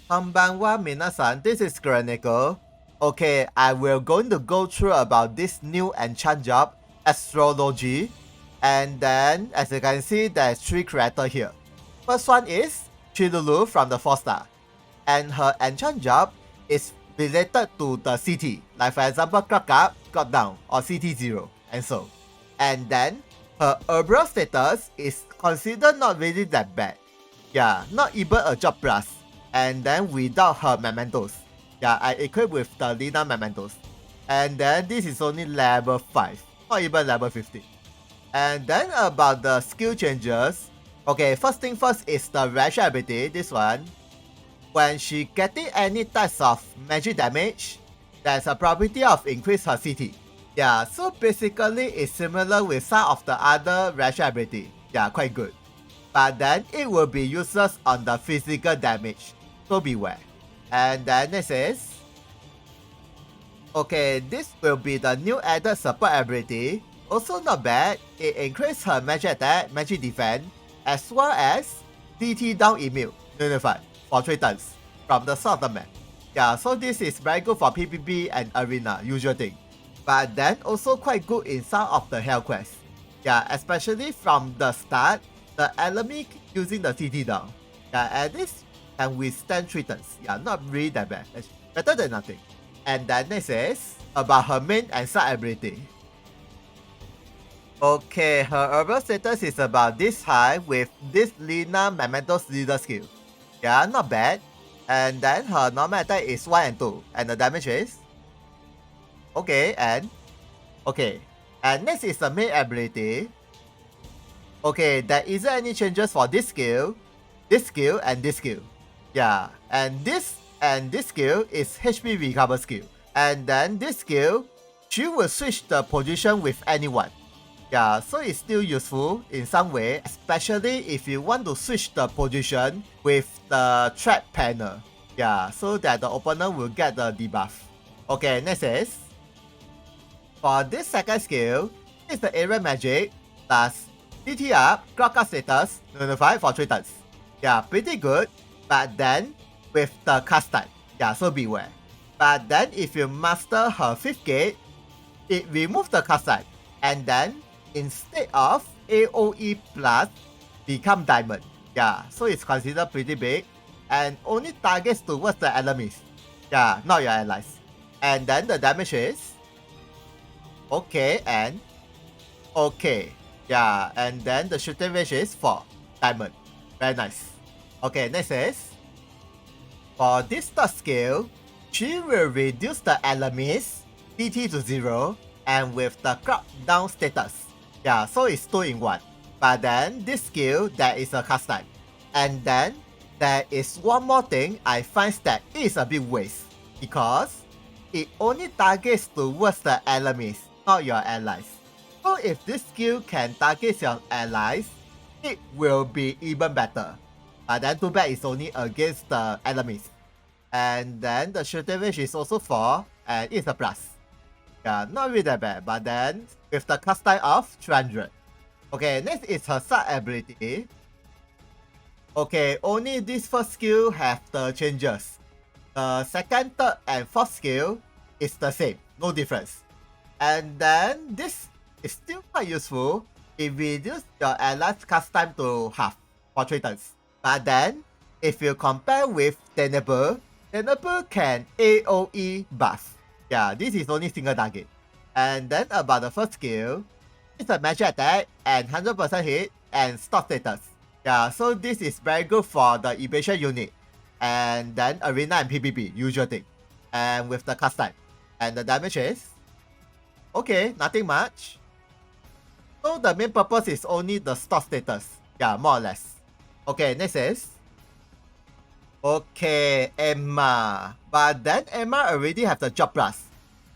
Konbanwa minasan, this is Chronicle. Okay, I will going to go through about this new enchant job, Astrology. And then, as you can see, there's 3 characters here. First one is Chilulu from the 4-star. And her enchant job is related to the CT. Like for example, clock up, clock down, or CT0, and so. And then, her herbal status is considered not really that bad. Yeah, not even a job plus. And then without her mementos. Yeah, I equip with the Lina mementos. And then this is only level 5, not even level 50. And then about the skill changes. Okay, first thing first is the rash ability, this one. When she getting any types of magic damage, there's a probability of increase her CT. Yeah, so basically it's similar with some of the other rash ability. Yeah, quite good. But then it will be useless on the physical damage, so beware. And then next is, okay, this will be the new added support ability. Also not bad, it increases her magic attack, magic defense, as well as CT down immune, unified, for 3 turns, from the start of the map. Yeah, so this is very good for PvP and arena, usual thing. But then also quite good in some of the hell quests. Yeah, especially from the start, the enemy using the CT down. Yeah, at least can withstand 3 turns. Yeah, not really that bad. It's better than nothing. And then next is about her main and side ability. Okay, her herbal status is about this high with this Lina Mementos leader skill. Yeah, not bad. And then her normal attack is 1 and 2. And the damage is... Okay, and... Okay. And next is the main ability. Okay, there isn't any changes for this skill, and this skill. Yeah, and this skill is HP recover skill. And then this skill, she will switch the position with anyone. Yeah, so it's still useful in some way, especially if you want to switch the position with the trap panel. Yeah, so that the opponent will get the debuff. Okay, next is, for this second skill, it's the area magic plus CT up, clock up status, notified for 3 turns. Yeah, pretty good, but then with the cast time. Yeah, so beware. But then if you master her 5th gate, it removes the cast time. And then instead of AoE plus, become diamond. Yeah, so it's considered pretty big. And only targets towards the enemies. Yeah, not your allies. And then the damage is... Okay, and... Okay. Yeah, and then the shooting range is 4. Diamond. Very nice. Okay, next is... For this third skill, she will reduce the enemies CT to 0 and with the clock down status. Yeah, so it's 2 in 1. But then this skill, there is a cast time. And then there is one more thing I find that it is a bit waste. Because it only targets towards the enemies, not your allies. So if this skill can target your allies, it will be even better. But then too bad it's only against the enemies. And then the shooting range is also 4 and it's a plus. Yeah, not really that bad, but then with the cast time of 300. Okay, next is her side ability. Okay, only this first skill have the changes. The second, third, and fourth skill is the same, no difference. And then this is still quite useful. It reduces your allies cast time to half for 3 turns. But then, if you compare with Tenable can AoE buff. Yeah, this is only single target. And then about the first skill, it's a magic attack and 100% hit and stock status. Yeah, so this is very good for the evasion unit. And then arena and PvP, usual thing. And with the cast time. And the damage is... Okay, nothing much. So the main purpose is only the stock status. Yeah, more or less. Okay, next is... Okay, Emma. But then Emma already have the job plus.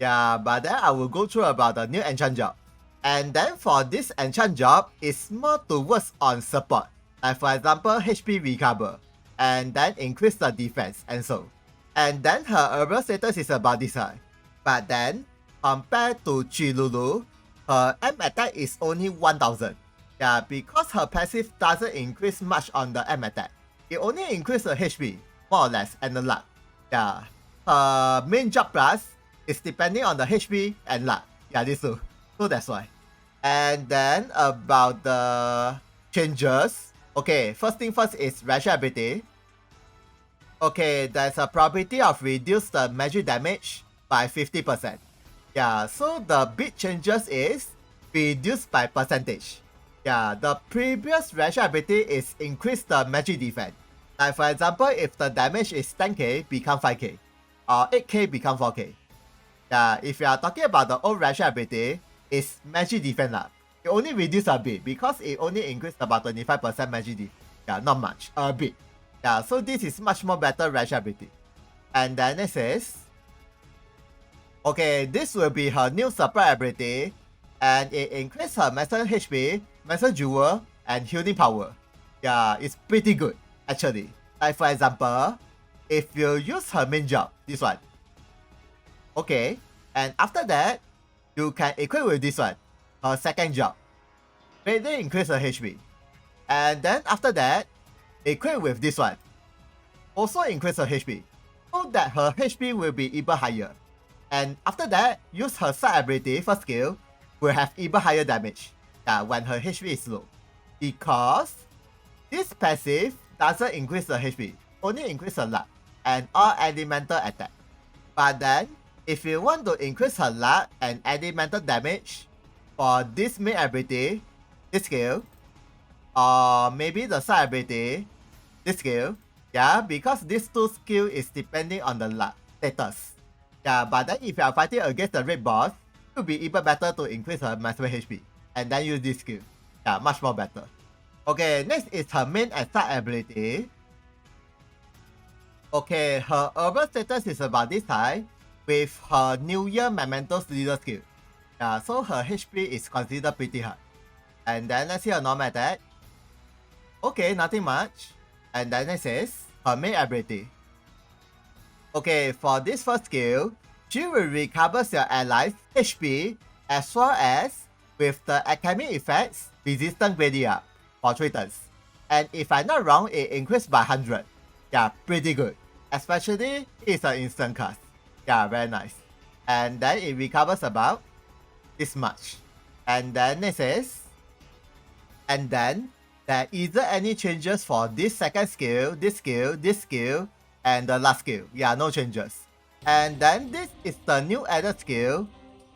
Yeah, but then I will go through about the new enchant job. And then for this enchant job, it's more towards on support. Like for example, HP recover. And then increase the defense and so. And then her herbal status is about this high. But then, compared to Chilulu, her M attack is only 1000. Yeah, because her passive doesn't increase much on the M attack. It only increases the HP. more or less, and the luck. Yeah. Her main job plus is depending on the HP and luck. Yeah, these two. So that's why. And then about the changes. Okay, first thing first is rational ability. Okay, there's a probability of reduce the magic damage by 50%. Yeah, so the big changes is reduced by percentage. Yeah, the previous rational ability is increase the magic defense. Like for example, if the damage is 10k, become 5k. Or 8k become 4k. Yeah, if you are talking about the old rational ability, it's magic defense lah. It only reduce a bit because it only increased about 25% magic defense. Yeah, not much, a bit. Yeah, so this is much more better rational ability. And then next is, okay, this will be her new supply ability, and it increases her maximum HP, maximum jewel, and healing power. Yeah, it's pretty good actually. Like for example, if you use her main job, this one. Okay, and after that, you can equip with this one, her second job. Greatly increase her HP. And then after that, equip with this one. Also increase her HP, so that her HP will be even higher. And after that, use her side ability first skill will have even higher damage when her HP is low. Because this passive doesn't increase the HP, only increase her luck and all elemental attack. But then, if you want to increase her luck and elemental damage for this main ability, this skill, or maybe the side ability, this skill, yeah, because these two skill is depending on the luck status. Yeah, but then if you are fighting against the red boss, it will be even better to increase her maximum HP and then use this skill. Yeah, much more better. Okay, next is her main and side ability. Okay, her urban status is about this high with her New Year Mementos leader skill. Yeah, so her HP is considered pretty high. And then let's see her normal attack. Okay, nothing much. And then next is her main ability. Okay, for this first skill, she will recover your allies' HP as well as with the Alchemy effects resistance gradient for 3 turns. And if I'm not wrong, it increased by 100. Yeah, pretty good. Especially it's an instant cast. Yeah, very nice. And then it recovers about this much. And then next is, and then there isn't any changes for this second skill, this skill, this skill, and the last skill. Yeah, no changes. And then this is the new added skill,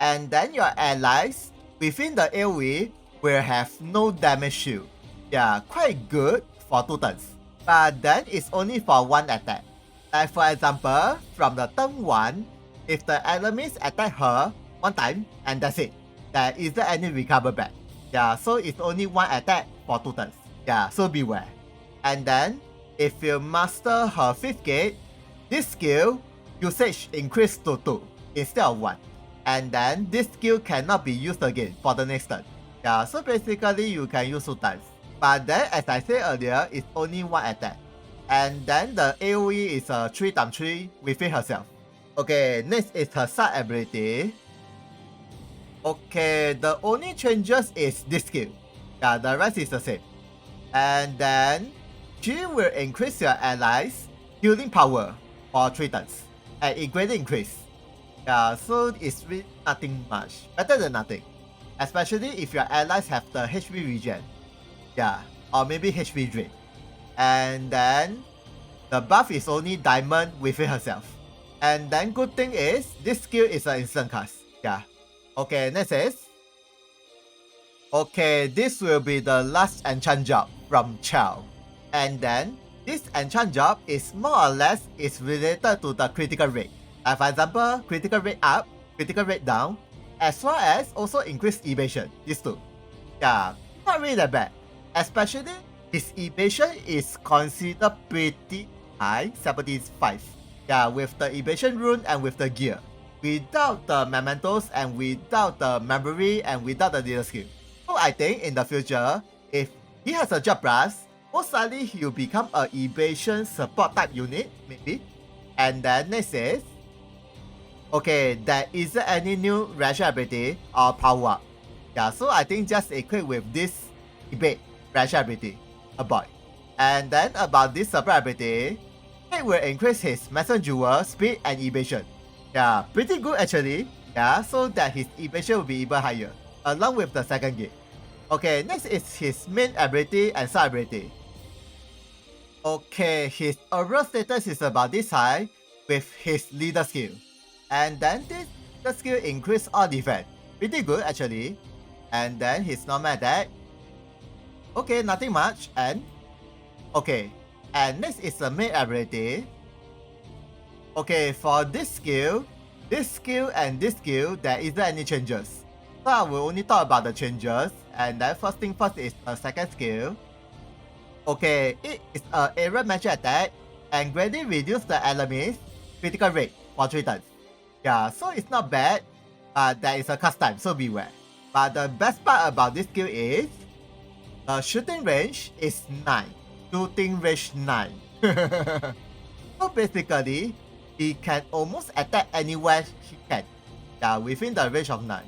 and then your allies within the AoE will have no damage shield. Yeah, quite good for 2 turns. But then it's only for 1 attack. Like for example, from the turn 1, if the enemies attack her 1 time, and that's it. There isn't any recover back. Yeah, so it's only 1 attack for 2 turns. Yeah, so beware. And then, if you master her 5th gate, this skill usage increased to 2 instead of 1. And then this skill cannot be used again for the next turn. Yeah, so basically you can use 2 times. But then as I said earlier, it's only 1 attack. And then the AoE is a 3x3 within herself. Okay, next is her side ability. Okay, the only changes is this skill. Yeah, the rest is the same. And then she will increase your allies' healing power for 3 turns. And it greatly increase. Yeah, so it's really nothing much. Better than nothing. Especially if your allies have the HP regen. Yeah, or maybe HP drain. And then the buff is only diamond within herself. And then good thing is this skill is an instant cast. Yeah. Okay, next is, okay, this will be the last enchant job from Chao. And then this enchant job is more or less is related to the critical rate. For example, critical rate up, critical rate down, as well as also increased evasion. These two. Yeah, not really that bad. Especially his evasion is considered pretty high, 75. Yeah, with the evasion rune and with the gear. Without the mementos and without the memory and without the leader skill. So I think in the future, if he has a job plus, most likely he will become a evasion support type unit, maybe. And then next is, okay, there isn't any new rational ability or power up. Yeah, so I think just equip with this debate rational ability, a boy. And then about this support ability, it will increase his messenger speed and evasion. Yeah, pretty good actually. Yeah, so that his evasion will be even higher, along with the second gate. Okay, next is his main ability and side ability. Okay, his overall status is about this high with his leader skill. And then this leader skill increase all defense. Pretty good actually. And then his normal attack. Okay, nothing much. And okay, and next is the main ability. Okay, for this skill and this skill, there isn't any changes. So I will only talk about the changes. And then first thing first is the second skill. Okay, it is an area magic attack and greatly reduce the enemy's critical rate for 3 turns. Yeah, so it's not bad, but there is a cast time, so beware. But the best part about this skill is the shooting range is 9. Shooting range 9. So basically, he can almost attack anywhere he can. Yeah, within the range of 9.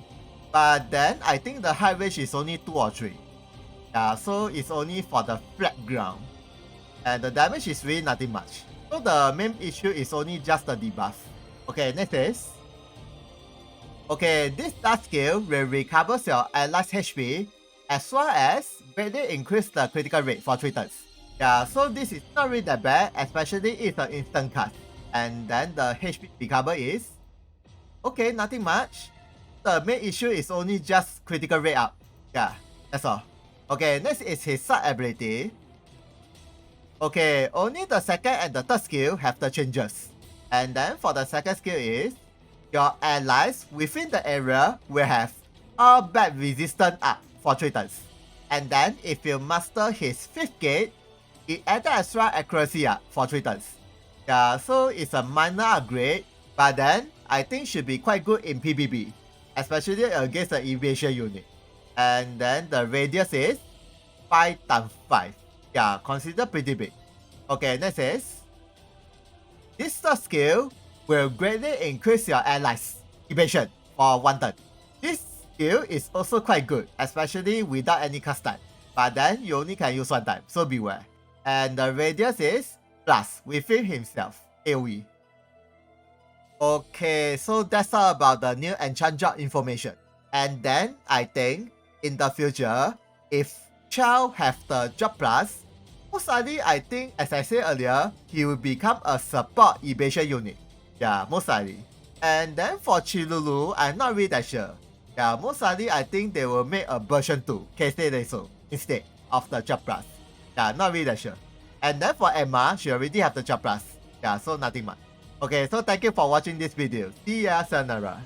But then I think the high range is only 2 or 3. Yeah, so it's only for the flat ground. And the damage is really nothing much. So the main issue is only just the debuff. Okay, next is... Okay, this last skill will recover your allies' HP as well as greatly increase the critical rate for 3 turns. Yeah, so this is not really that bad, especially if it's an instant cast. And then the HP recover is... Okay, nothing much. The main issue is only just critical rate up. Yeah, that's all. Okay, next is his side ability. Okay, only the second and the third skill have the changes. And then for the second skill is, your allies within the area will have all bad resistance up for 3 turns. And then if you master his 5th gate, it added extra accuracy up for 3 turns. Yeah, so it's a minor upgrade, but then I think should be quite good in PvP, especially against the evasion unit. And then the radius is 5 times 5. Yeah, consider pretty big. Okay, next is... This third skill will greatly increase your allies' evasion for 1 turn. This skill is also quite good, especially without any cast time. But then you only can use 1 time, so beware. And the radius is plus within himself, AoE. Okay, so that's all about the new enchant job information. And then I think in the future, if Chao have the job plus, most likely I think, as I said earlier, he will become a support evasion unit. Yeah, most likely. And then for Chilulu, I'm not really that sure. Yeah, most likely I think they will make a version 2, so instead of the job plus. Yeah, not really that sure. And then for Emma, she already have the job plus. Yeah, so nothing much. Okay, so thank you for watching this video. See ya, sayonara.